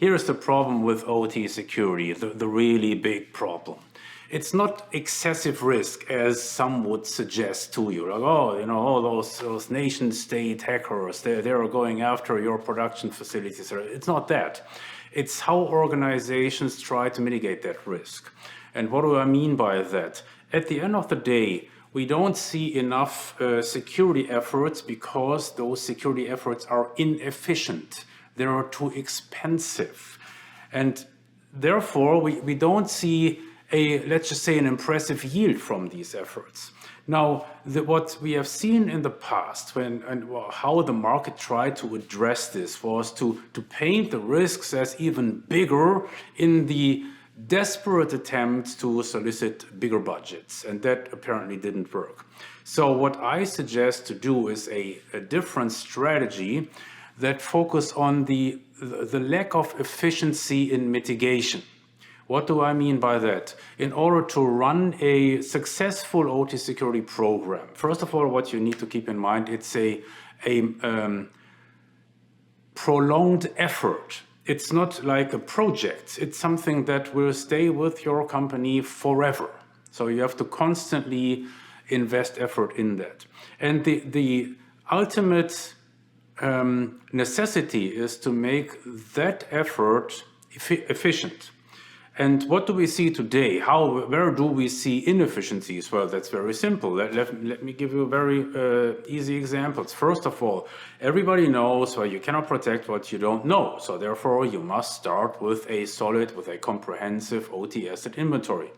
here's the problem with OT security, the really big problem. It's not excessive risk, as some would suggest to you. Like, oh, you know, all those nation-state hackers, they are going after your production facilities. It's not that. It's how organizations try to mitigate that risk. And what do I mean by that? At the end of the day, we don't see enough security efforts because those security efforts are inefficient. They are too expensive. And therefore, we don't see let's just say, an impressive yield from these efforts. Now, what we have seen in the past how the market tried to address this was to paint the risks as even bigger in the desperate attempt to solicit bigger budgets, and that apparently didn't work. So what I suggest to do is a different strategy that focus on the lack of efficiency in mitigation. What do I mean by that? In order to run a successful OT security program, first of all, what you need to keep in mind, it's a prolonged effort. It's not like a project. It's something that will stay with your company forever. So you have to constantly invest effort in that. And the ultimate necessity is to make that effort efficient. And what do we see today? Where do we see inefficiencies? Well, that's very simple. Let me give you very easy examples. First of all, everybody knows you cannot protect what you don't know. So therefore, you must start with a comprehensive OT asset inventory.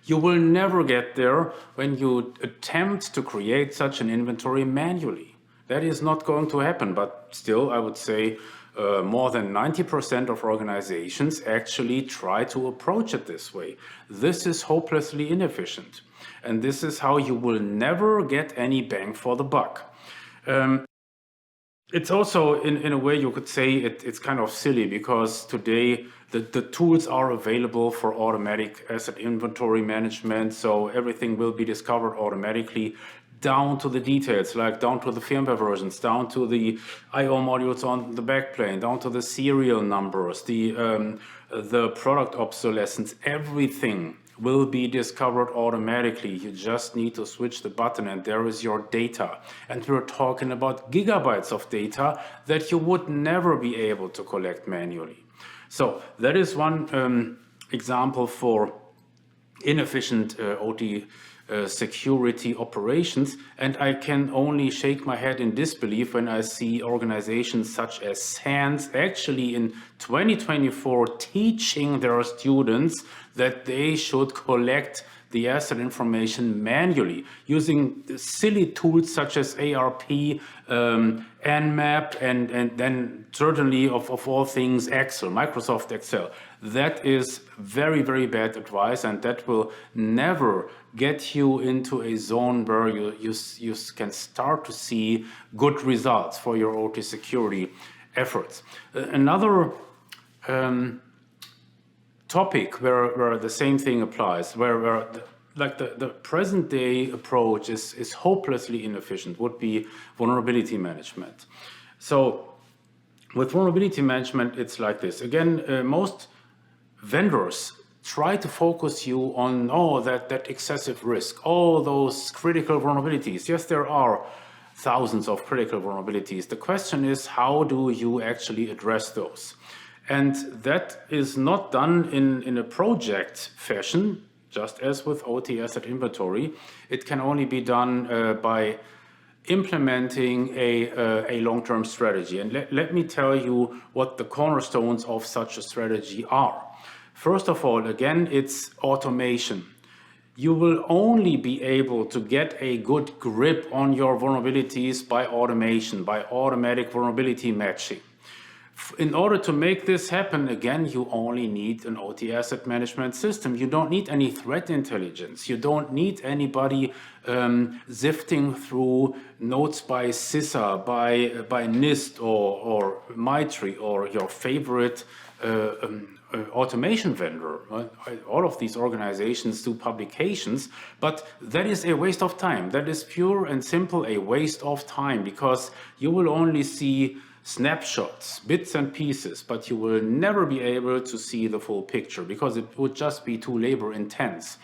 You will never get there when you attempt to create such an inventory manually. That is not going to happen, but still, I would say, more than 90% of organizations actually try to approach it this way. This is hopelessly inefficient. And this is how you will never get any bang for the buck. It's also, in a way, you could say it's kind of silly because today the tools are available for automatic asset inventory management. So everything will be discovered automatically, down to the details, like down to the firmware versions, down to the I/O modules on the backplane, down to the serial numbers, the product obsolescence. Everything will be discovered automatically. You just need to switch the button and there is your data. And we're talking about gigabytes of data that you would never be able to collect manually. So that is one example for inefficient OT security operations, and I can only shake my head in disbelief when I see organizations such as SANS actually in 2024 teaching their students that they should collect the asset information manually using silly tools such as ARP, Nmap, and then certainly of all things Excel, Microsoft Excel. That is very, very bad advice, and that will never get you into a zone where you can start to see good results for your OT security efforts. Another topic where the same thing applies, where the present day approach is hopelessly inefficient, would be vulnerability management. So with vulnerability management, it's like this. Again, most vendors try to focus you on that excessive risk, all those critical vulnerabilities. Yes, there are thousands of critical vulnerabilities. The question is, how do you actually address those? And that is not done in a project fashion, just as with OT asset inventory. It can only be done by implementing a long-term strategy. And let me tell you what the cornerstones of such a strategy are. First of all, again, it's automation. You will only be able to get a good grip on your vulnerabilities by automation, by automatic vulnerability matching. In order to make this happen, again, you only need an OT asset management system. You don't need any threat intelligence. You don't need anybody sifting through nodes by CISA, by NIST or MITRE or your favorite automation vendor. All of these organizations do publications, but that is a waste of time. That is pure and simple a waste of time, because you will only see snapshots, bits and pieces, but you will never be able to see the full picture because it would just be too labor intense.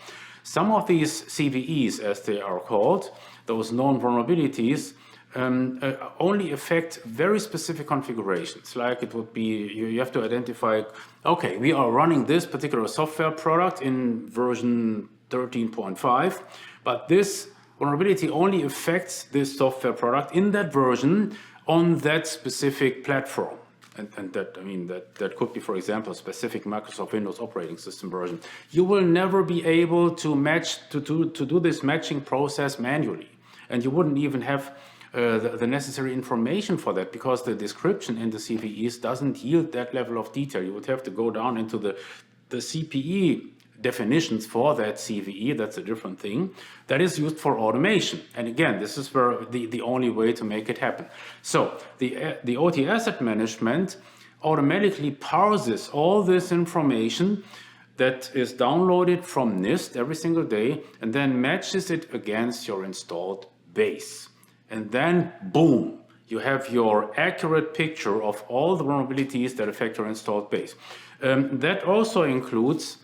Some of these CVEs, as they are called, those known vulnerabilities, only affect very specific configurations. Like it would be, you have to identify, okay, we are running this particular software product in version 13.5, but this vulnerability only affects this software product in that version on that specific platform. And that, I mean, that could be, for example, a specific Microsoft Windows operating system version. You will never be able to match, to do this matching process manually. And you wouldn't even have the necessary information for that because the description in the CVEs doesn't yield that level of detail. You would have to go down into the CPE definitions for that CVE, that's a different thing, that is used for automation. And again, this is where the only way to make it happen. So the OT asset management automatically parses all this information that is downloaded from NIST every single day and then matches it against your installed base. And then, boom, you have your accurate picture of all the vulnerabilities that affect your installed base. That also includes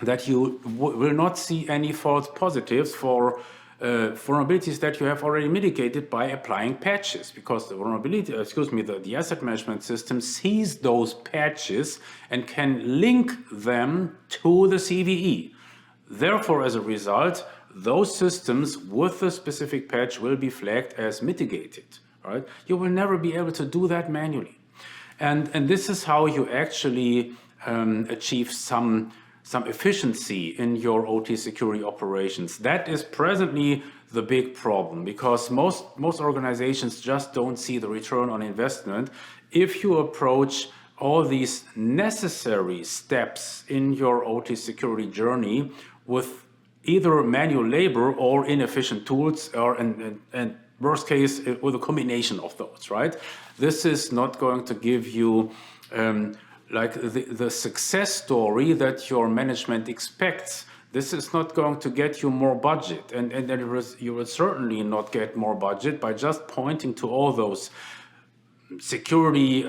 that you will not see any false positives for vulnerabilities that you have already mitigated by applying patches, because the vulnerability, the asset management system sees those patches and can link them to the CVE. Therefore, as a result, those systems with the specific patch will be flagged as mitigated. Right? You will never be able to do that manually, and this is how you actually achieve some efficiency in your OT security operations. That is presently the big problem, because most organizations just don't see the return on investment if you approach all these necessary steps in your OT security journey with either manual labor or inefficient tools, or and worst case with a combination of those, right? This is not going to give you like the success story that your management expects. This is not going to get you more budget, and you will certainly not get more budget by just pointing to all those security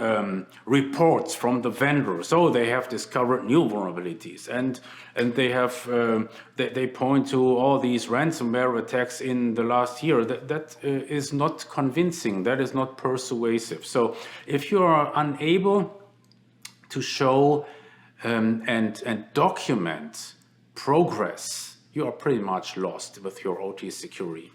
reports from the vendors. So they have discovered new vulnerabilities, and they have they point to all these ransomware attacks in the last year. That is not convincing. That is not persuasive. So if you are unable to show and document progress, you are pretty much lost with your OT security.